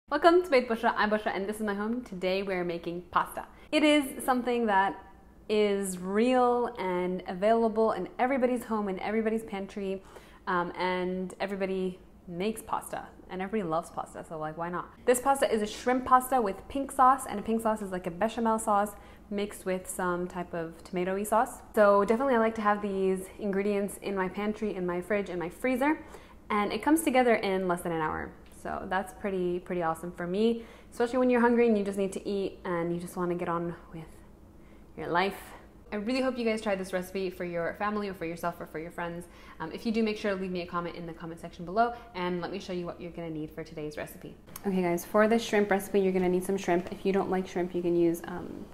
Welcome to BaytBushra. I'm Bushra and this is my home. Today we're making pasta. It is something that is real and available in everybody's home, in everybody's pantry, and everybody makes pasta and everybody loves pasta, so like, why not? This pasta is a shrimp pasta with pink sauce, and a pink sauce is like a bechamel sauce mixed with some type of tomato-y sauce. So definitely I like to have these ingredients in my pantry, in my fridge, in my freezer, and it comes together in less than an hour. So that's pretty awesome for me, especially when you're hungry and you just need to eat and you just want to get on with your life. I really hope you guys try this recipe for your family or for yourself or for your friends. If you do, make sure to leave me a comment in the comment section below and let me show you what you're going to need for today's recipe. Okay guys, for this shrimp recipe you're going to need some shrimp. If you don't like shrimp, you can use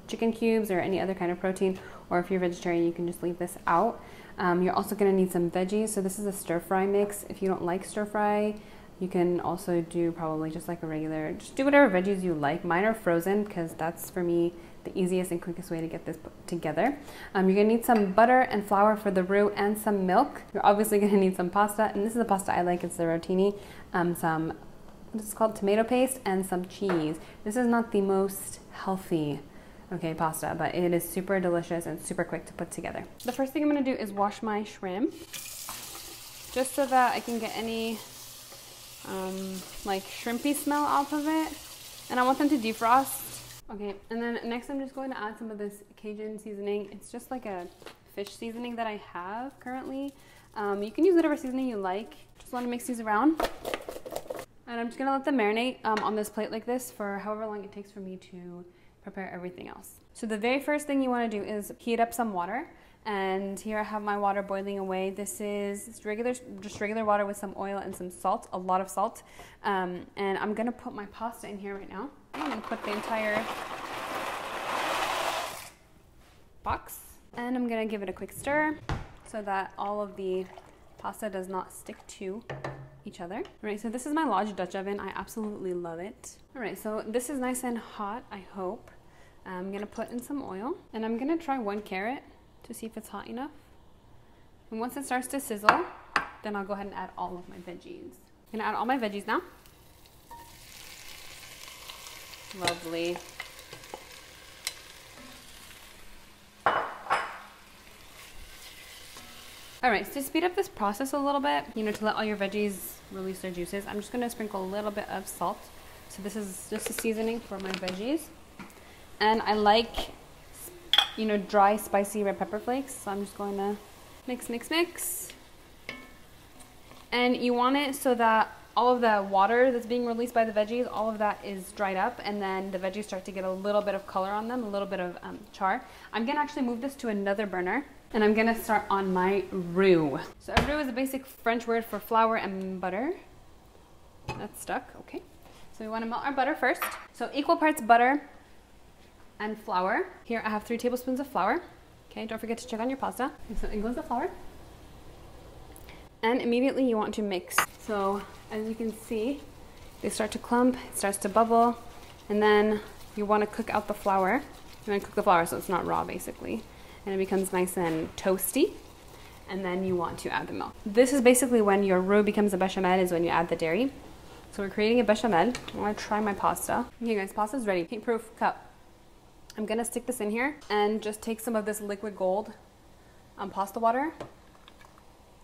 chicken cubes or any other kind of protein, or if you're vegetarian you can just leave this out. You're also going to need some veggies. So this is a stir fry mix. If you don't like stir fry, you can also do probably just like a regular, just do whatever veggies you like. Mine are frozen because that's for me the easiest and quickest way to get this put together. You're gonna need some butter and flour for the roux and some milk. You're obviously gonna need some pasta, and this is the pasta I like, it's the rotini. Some, what is it called, tomato paste, and some cheese. This is not the most healthy, okay, pasta, but it is super delicious and super quick to put together. The first thing I'm gonna do is wash my shrimp, just so that I can get any like shrimpy smell off of it, and I want them to defrost. Okay, and then next I'm just going to add some of this Cajun seasoning. It's just like a fish seasoning that I have currently. You can use whatever seasoning you like. Just want to mix these around, and I'm just gonna let them marinate on this plate like this for however long it takes for me to prepare everything else. So the very first thing you want to do is heat up some water. And here I have my water boiling away. This is just regular water with some oil and some salt, a lot of salt. And I'm gonna put my pasta in here right now. I'm gonna put the entire box, and I'm gonna give it a quick stir so that all of the pasta does not stick to each other. All right, so this is my Lodge Dutch oven. I absolutely love it. All right, so this is nice and hot, I hope. I'm gonna put in some oil, and I'm gonna try one carrot to see if it's hot enough. And once it starts to sizzle, then I'll go ahead and add all of my veggies. I'm gonna add all my veggies now. Lovely. All right, so to speed up this process a little bit, you know, to let all your veggies release their juices, I'm just gonna sprinkle a little bit of salt. So this is just a seasoning for my veggies. And I like, you know, dry, spicy red pepper flakes. So I'm just going to mix. And you want it so that all of the water that's being released by the veggies, all of that is dried up, and then the veggies start to get a little bit of color on them, a little bit of char. I'm gonna actually move this to another burner, and I'm gonna start on my roux. So a roux is a basic French word for flour and butter. That's stuck, okay. So we wanna melt our butter first. So equal parts butter and flour. Here I have 3 tablespoons of flour. Okay, don't forget to check on your pasta. Okay, so in goes the flour. And immediately you want to mix. So as you can see, they start to clump, it starts to bubble, and then you want to cook out the flour. You want to cook the flour so it's not raw basically, and it becomes nice and toasty. And then you want to add the milk. This is basically when your roux becomes a bechamel, is when you add the dairy. So we're creating a bechamel. I want to try my pasta. Okay guys, pasta's ready. Paint-proof cup. I'm gonna stick this in here and just take some of this liquid gold pasta water.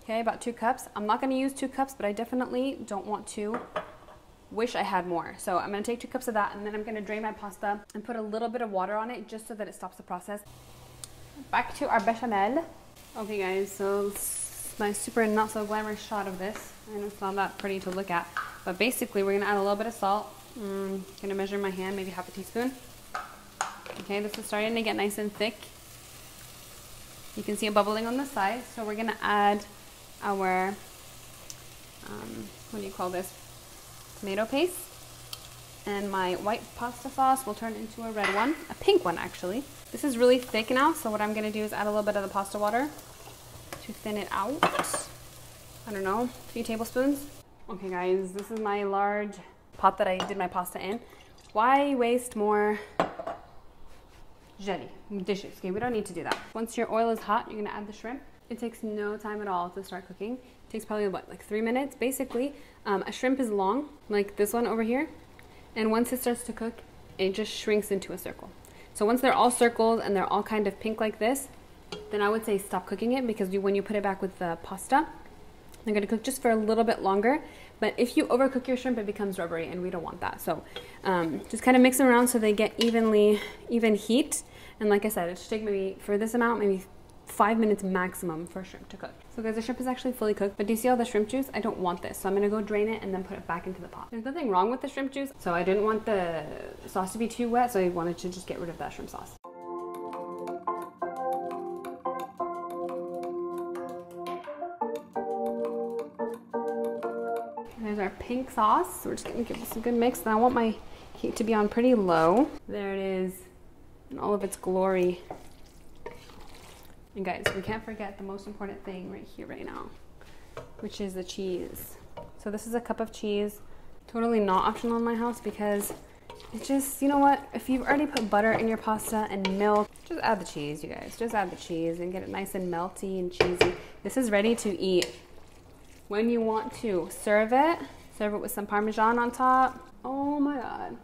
Okay, about 2 cups. I'm not gonna use 2 cups, but I definitely don't want to wish I had more. So I'm gonna take 2 cups of that, and then I'm gonna drain my pasta and put a little bit of water on it just so that it stops the process. Back to our bechamel. Okay guys, so this is my super not so glamorous shot of this. And it's not that pretty to look at, but basically we're gonna add a little bit of salt. Gonna measure my hand, maybe half a teaspoon. Okay, this is starting to get nice and thick. You can see it bubbling on the side. So we're gonna add our, what do you call this? Tomato paste. And my white pasta sauce will turn into a red one, a pink one actually. This is really thick now, so what I'm gonna do is add a little bit of the pasta water to thin it out. I don't know, a few tablespoons. Okay guys, this is my large pot that I did my pasta in. Why waste more jelly dishes? Okay, we don't need to do that. Once your oil is hot, you're gonna add the shrimp. It takes no time at all to start cooking. It takes probably what, like 3 minutes basically. A shrimp is long, like this one over here, And once it starts to cook, it just shrinks into a circle. So once they're all circled and they're all kind of pink like this, then I would say stop cooking it, because when you put it back with the pasta, they're gonna cook just for a little bit longer. But if you overcook your shrimp, it becomes rubbery, and we don't want that. So just kind of mix them around so they get even heat. And like I said, it should take maybe, for this amount, maybe 5 minutes maximum for shrimp to cook. So guys, the shrimp is actually fully cooked, but do you see all the shrimp juice? I don't want this, so I'm gonna go drain it and then put it back into the pot. There's nothing wrong with the shrimp juice, so I didn't want the sauce to be too wet, so I wanted to just get rid of that shrimp sauce. There's our pink sauce. So we're just gonna give this a good mix. And I want my heat to be on pretty low. There it is in all of its glory. And guys, we can't forget the most important thing right here, right now, which is the cheese. So this is a cup of cheese. Totally not optional in my house, because it just, you know what? If you've already put butter in your pasta and milk, just add the cheese, you guys. Just add the cheese and get it nice and melty and cheesy. This is ready to eat. When you want to serve it with some Parmesan on top. Oh my God.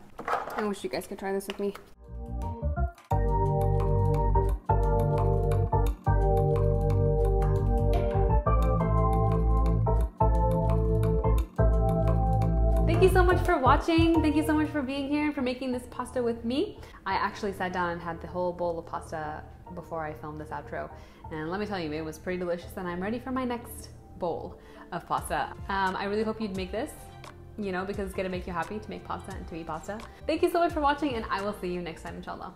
I wish you guys could try this with me. Thank you so much for watching. Thank you so much for being here and for making this pasta with me. I actually sat down and had the whole bowl of pasta before I filmed this outro. And let me tell you, it was pretty delicious, and I'm ready for my next bowl of pasta. I really hope you'd make this, you know, because it's gonna make you happy to make pasta and to eat pasta. Thank you so much for watching, and I will see you next time, inshallah.